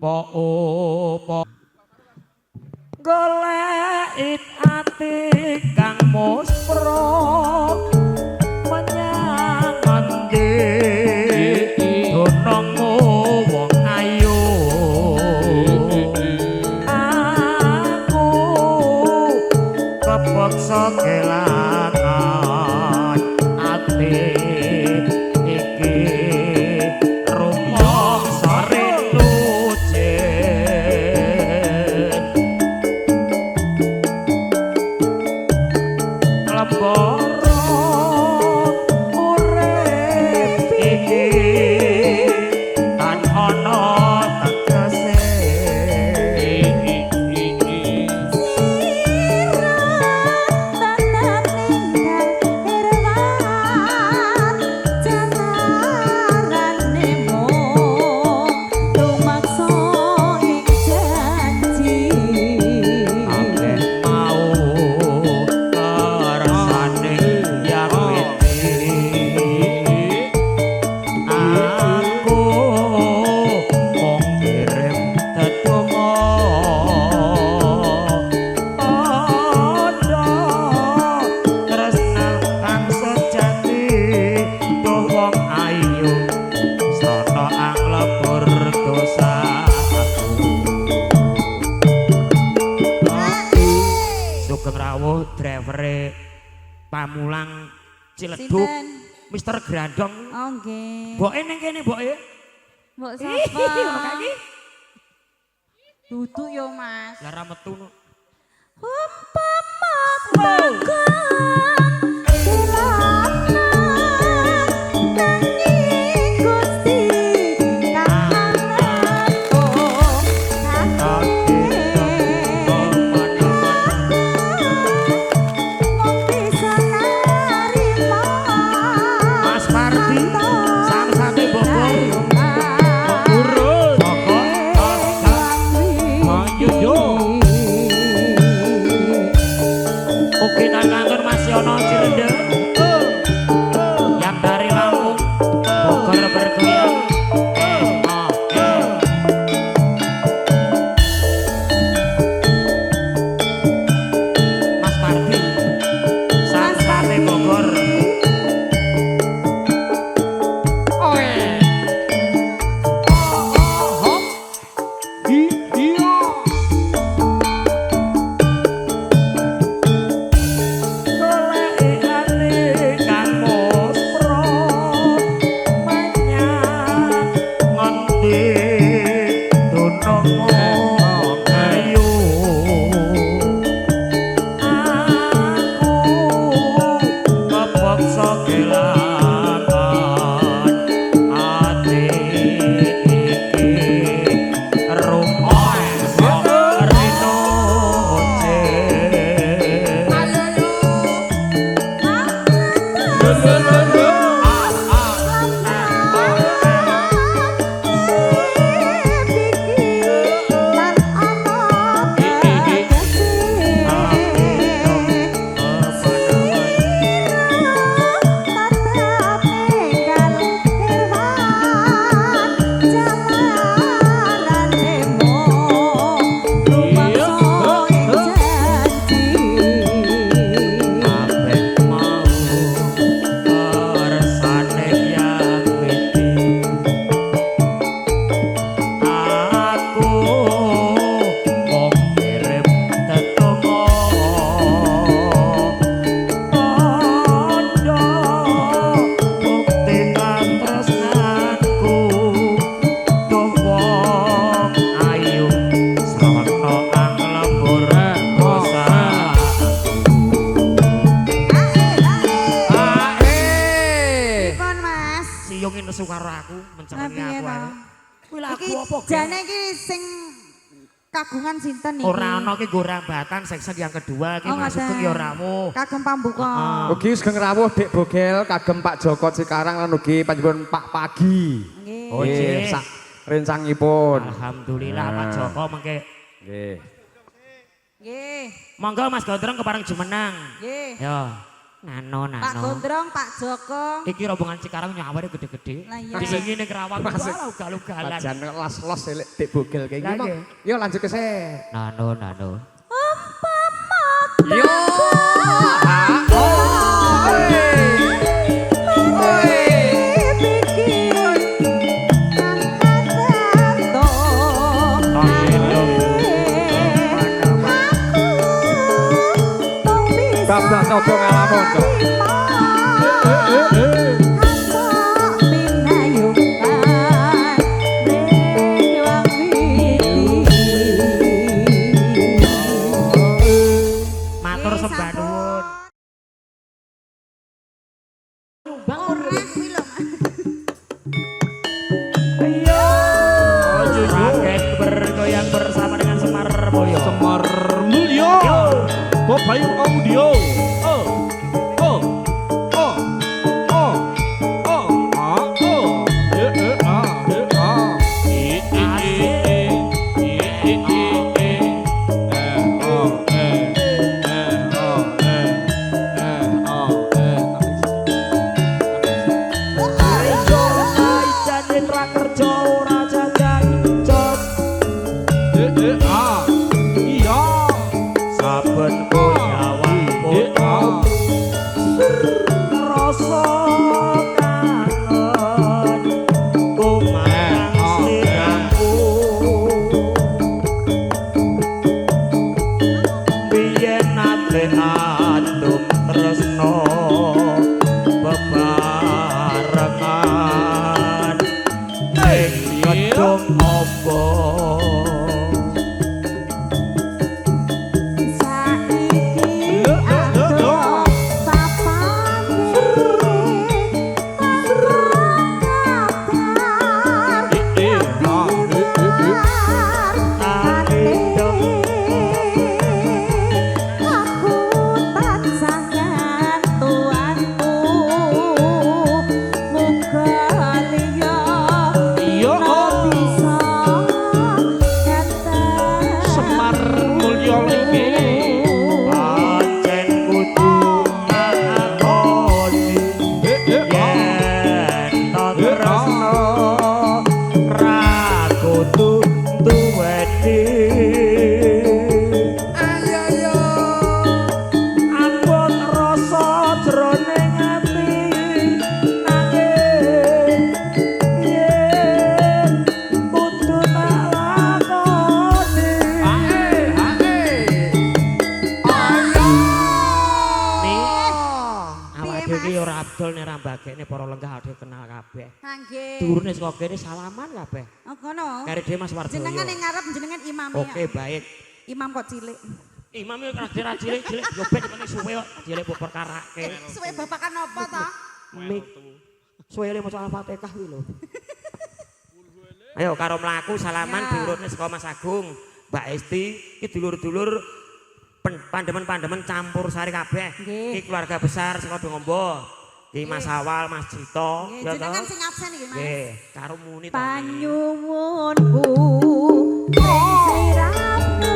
po po golek ati kang muspro menyang endi dunungmu wong ayu aku kepeksa kelangan ati iki rumangsa rindu Pamulang Ciledug Mister Grandong. Oh nggih. Mboke ning kene mboke. Mbok sapa? Ngono kae. Duduk yo Mas. Lah ra metu no. Umpama bakal dilana nanging Gusti kahanatku Mas Pardi samsate bobor. Urut. Yo. Oke tak kantor Mas Yono Cirende yang dari Lampung Bogor bergoyang Mas Pardi Samsate Bogor jane iki sing kagungan sinten iki? Ora ana ki nggo rambatan seksek yang kedua ki Mas Sugeng ya rawuh. Kagem pambuka. Ugi Sugeng rawuh Dik Bogel kagem Pak Joko Cikarang lan ugi panjenengan Pak Pagi. Nggih. Oh nggih. Sak rencangipun. Alhamdulillah Pak Joko mengke. Nggih. Nggih. Monggo Mas Gondrong kepareng jumenang. Nggih. Ya. Nano. Pak Gondrong, Pak Joko. Iki rombongan Cikarang nyaware gede-gede. Lah iya. Di ngene kerawang ugal-ugalan. Pajan los-los elek dik bogel kayak gini. Yo lanjut ke se. Nano. Yo. Bambang Sobo ngalamun kok. Matur sembah nuwun. Ora kuwi lho. Rakyat bergoyang bersama dengan Semar Mulyo. Semar Mulyo. Bobayu audio. Ini para lenggah ade kenal kabeh. Nggih. Durune saka kene salaman kabeh. Oh ngono. Kare dhewe Mas Wardoyo. Jenengan ning ngarep jenengan imame. Oke, baik. Imam kok cilik. Imam yo kira cilik gobek penting suwe kok cilik mbok perkarake. Suwe babakan apa ta? Mik. Suwe le maca Al-Fatihah kuwi lho. Ayo karo mlaku salaman diurutne saka Mas Agung, Mbak Esti, iki dulur-dulur pandemen-pandemen campur sari kabeh. Iki keluarga besar saka Dongombo. Iki Mas Awal, Mas Cito, ya jenengan sing absen iki, Mas. Nggih, karo muni to. Panyuwunku siramu.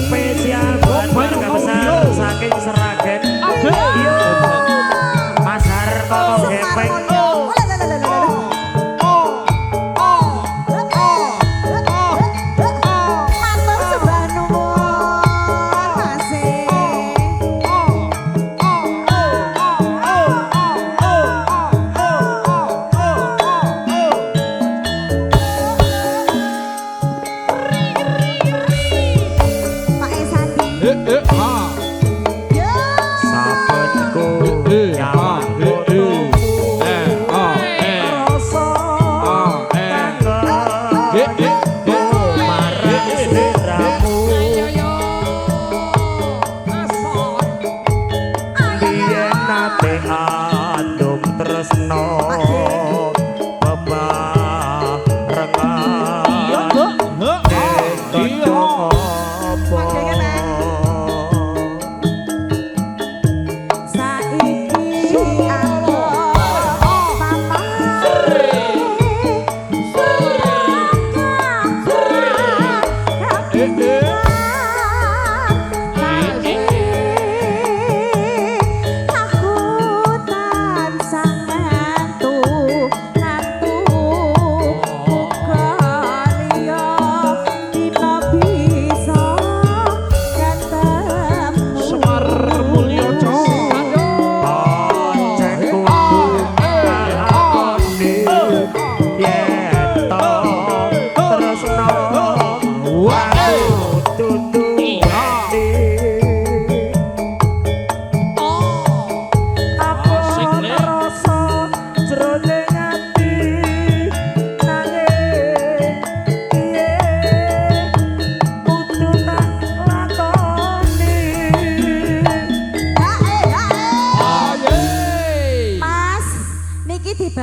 Spesial buat keluarga besar saking Seragen. Mas Harto Gepeng. Matur sembah nuwun, Mas. Pak Esadi. Sabenku nyawang rasa kangen marang sliramu biyen nate adum tresno bebarengan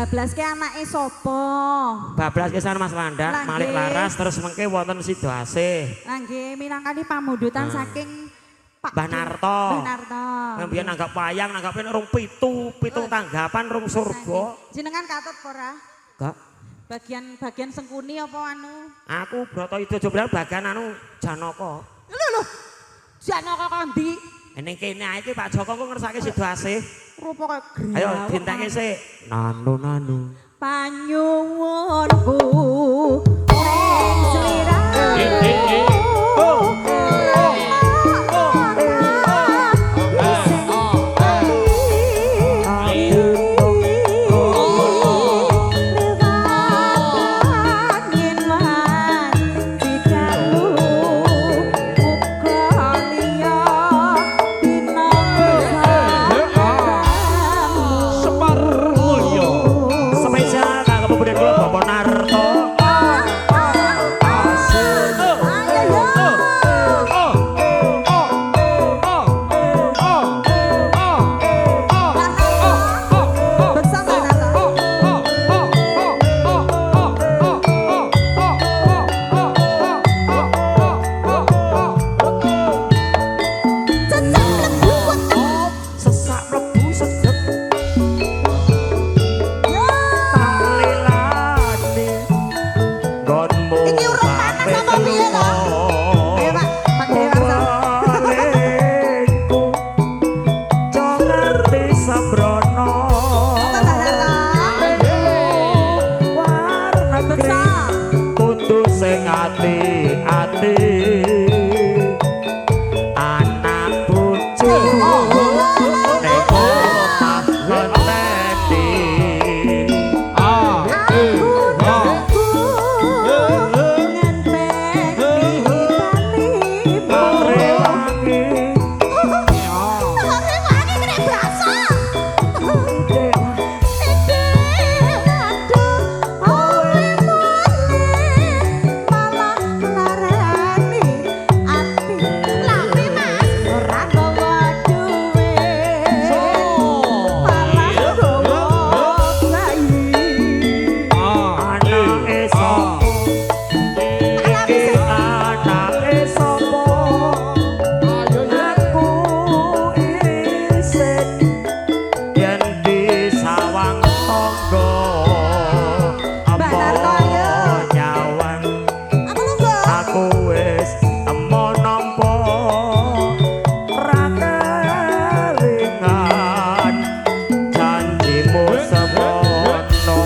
Bablas ke anake sapa? Bablas kesan Mas Wanda, Lah, Malik nggih. Laras terus mengke wonten Sidoasih. Lah nggih minangkani pamundutan Ah. saking Pak Mbah Narto. Mbah Narto. Mbiyen nanggap wayang, nanggape rung pitung tanggapan rung surga. Jenengan katut apa ora? Gak. Bagian sengkuni apa anu? Aku Broto itu jebral bagian anu Janaka. Lho. Janaka kondi. Ning kene ae iki Pak Joko kok ngersake Sidoasih. Rupa kaya griyawak. Ayo dintenge sik. Nanu. Panyuwunku ning sliramu. Semar Mulyo. Spesial kanggo pemuda kula Bapak Narto. Sesak mlebu sedep talilane nggonmu Iki urung panas apa piye to? Ayo Pak, Pak Dewasa. Walengku ngerti sembrono warna kering kudu sing ati-ati anak bojo nek omah ngenteni Rewangi anake sapa iki anake sapa aku isih yen disawang tangga Mbak Narto, ayo. nyawang aku wis temu nampa ra kelingan janjimu semono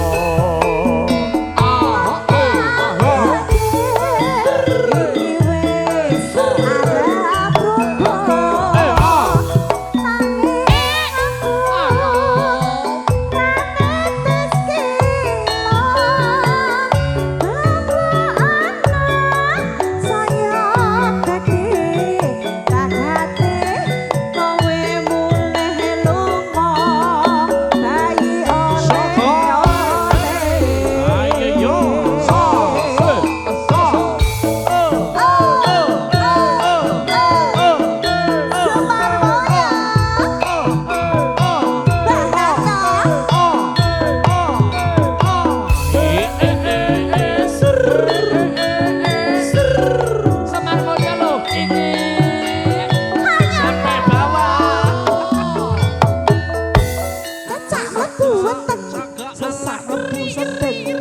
sesak mlebu sedeng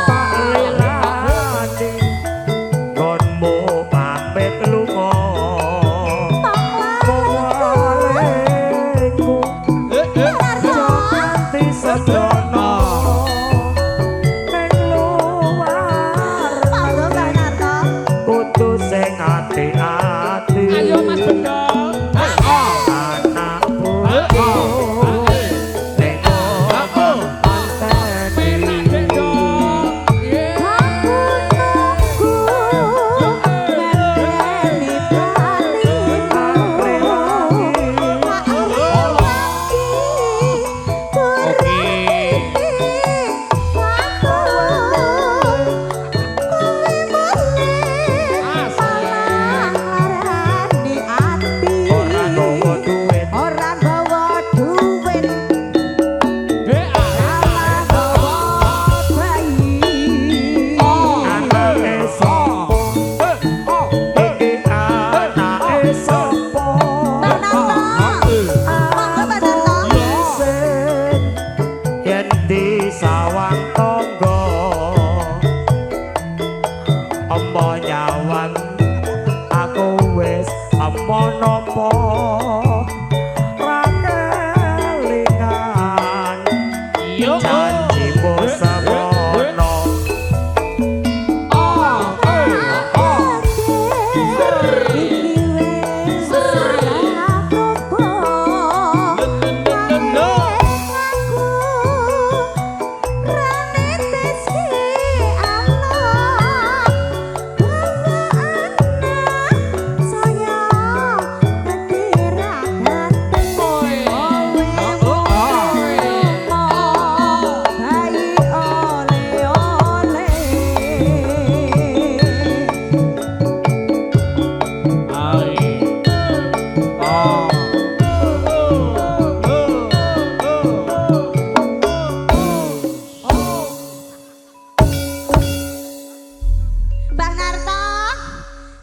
talilane nggonmu pamit lunga walengku nganti sedono ning luar kudu sing ati-ati Ayo Mas Bendol. anak bojo ning omah ngenteni Oke.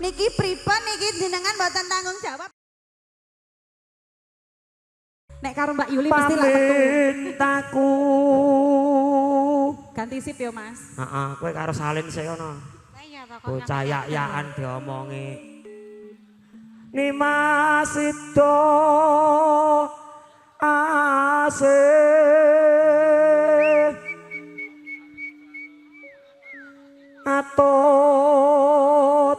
Niki pripun niki jenengan mboten tanggung jawab. Nek karo Mbak Yuli mesti lak metu. Pamintaku. Ganti sip yo, Mas. Heeh, kowe karo salin sik ono. Lah iya to kok. Bocah yak-yakan diomongi. Nimasito asih atut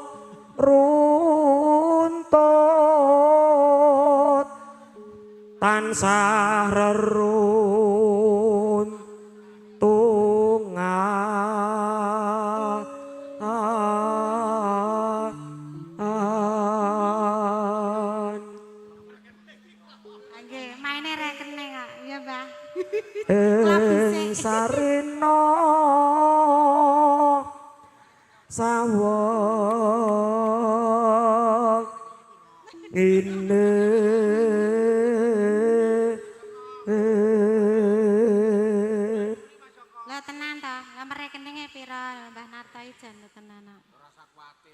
runtut tansah reruntungan. Nggih, maine rekening kok, ya, Mbah. Sarina sawang ini Lah tenan to, nomor rekeningnya pira Mbah Narto ijen tenan.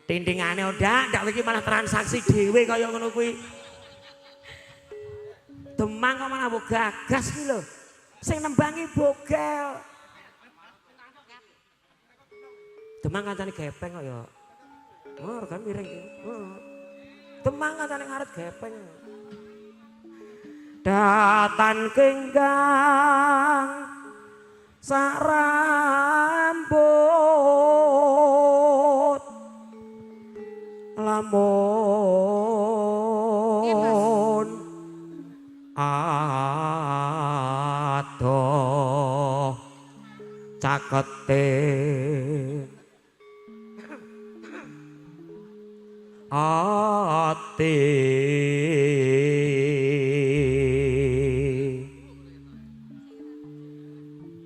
tintingane ndak iki malah transaksi dhewe kaya ngono kuwi. Demang kok malah mbok gagas ki lho. Sing nembangi bogel. Demang kancane gepeng kok ya. Oh, kan miring ki. Demang kancane ngaret gepeng. Datan kenggang sak rambut lamun adoh cakete ati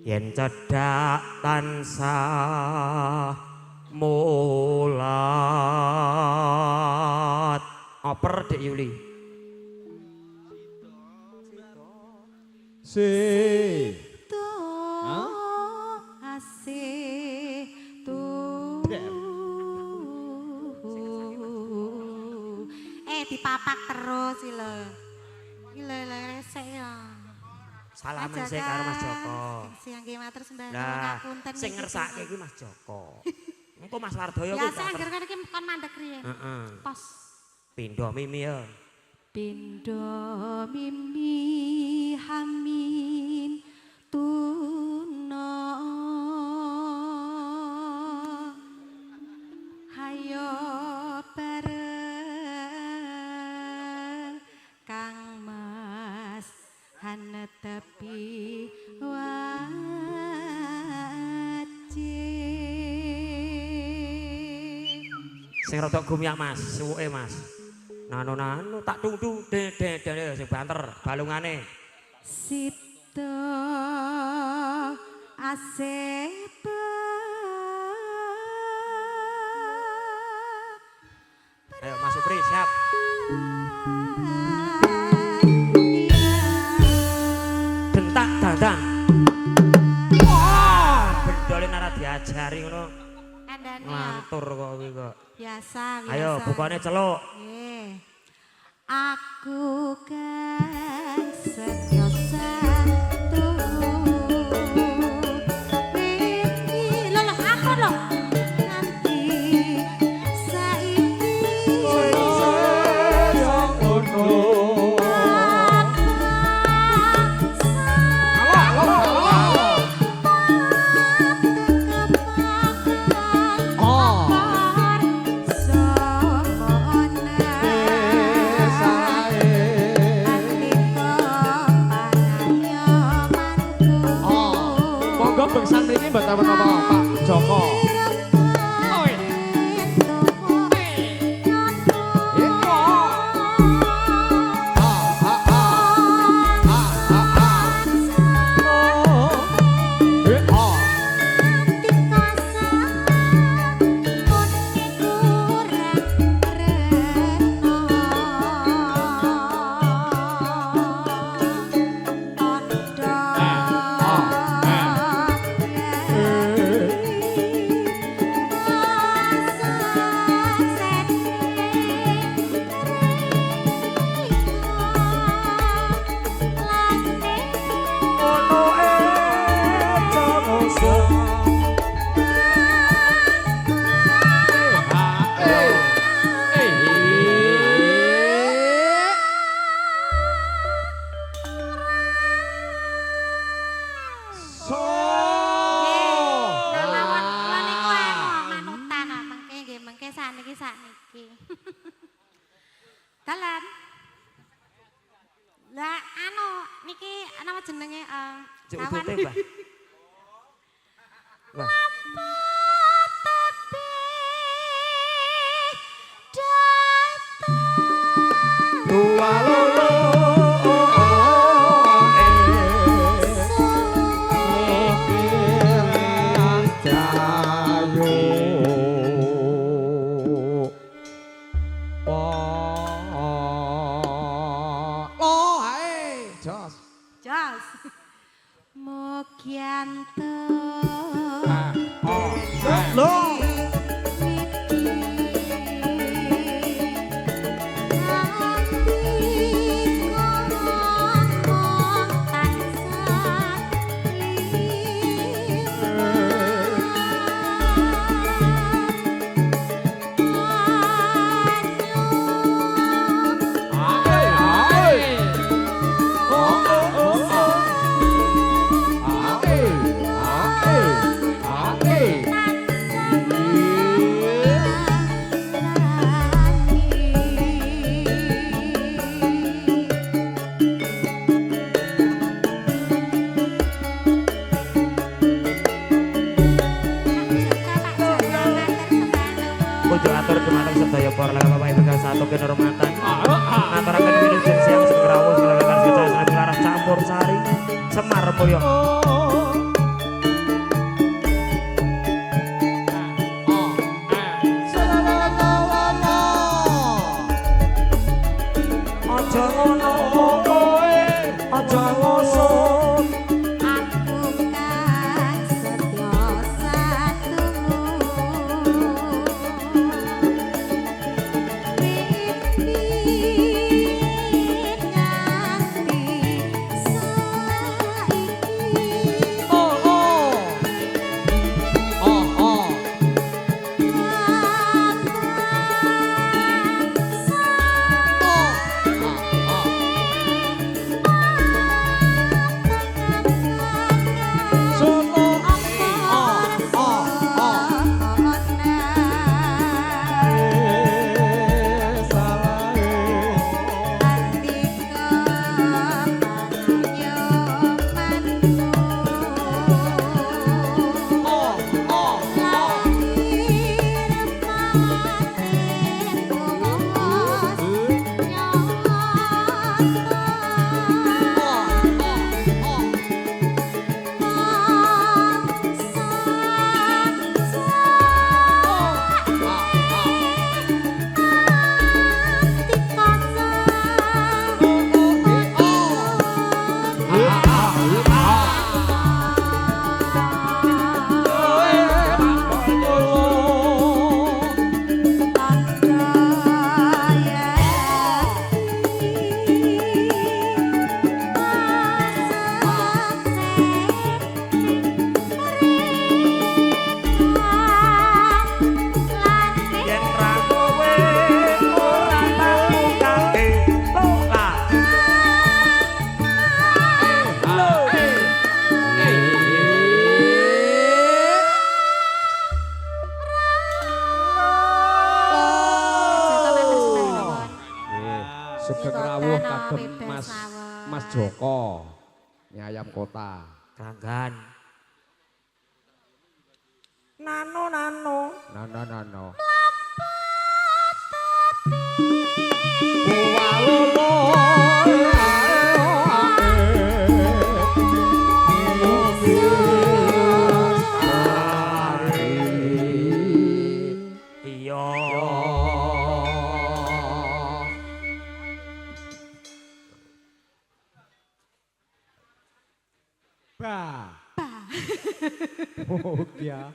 yen cedhak tansah mulat oper Dek Yuli Si. Asih dipapak terus iki lho. Iki lho resik ya. salaman sih karo Mas Joko. Siang nggih matur sembah Lah ngapunten. sing ngersake iki Mas Joko. Engko Mas Wardoyo Ya kuwi sing anggere kan iki kon mandek riyen. heeh. Pos. Pindho mimi ya. Pindho mimi hamin tuna hayo bareng Kang Mas hanetepi wajib. Sing rada gumyak Mas, suwuke Mas. Nanu tak tungtu de sing banter balungane. Sito asepa. Ayo Mas Supri siap. Dentak dandang. Bendole nara diajari ngono. Kandhane Ngantur kok kuwi kok. biasa. Ayo bukane celuk. Nggih. Aku kan setyo satu. Lho aku lho. Nanti saiki Monggo beksan mriki mboten menapa Pak Joko. Dalan. Lah anu niki nama jenenge Cuk kawan. utute, Mbah. Wah. Tua lolo Jos. Mogianto. Pujuk atur dumateng sedaya para lan Bapak Ibu ingkang satu kinurmatan. Aturaken wilujeng siang sing rawuh segala karya sami laras campur sari Semar Mulya. Aja ngono kowe, aja ngosok. Aku kan setya satumu. Yen ra kowe ora tahu kake lola. Sugeng rawuh kagem Mas Joko. Nyayam Kota. Ranggan. Nano nano. Nano. Iya. Ya.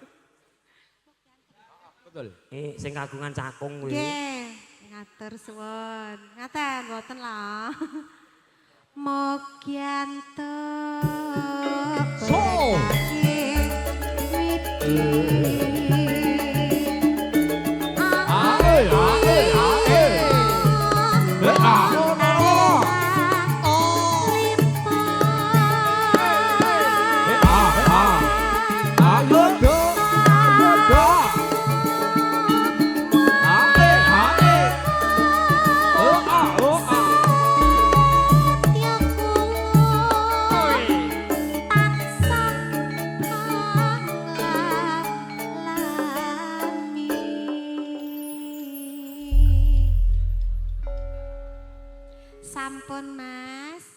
Betul. Sing kagungan cakung kuwi. Nggih, ngatur suwun. Ngaten mboten lah. Mogianto. So. Sampun, Mas.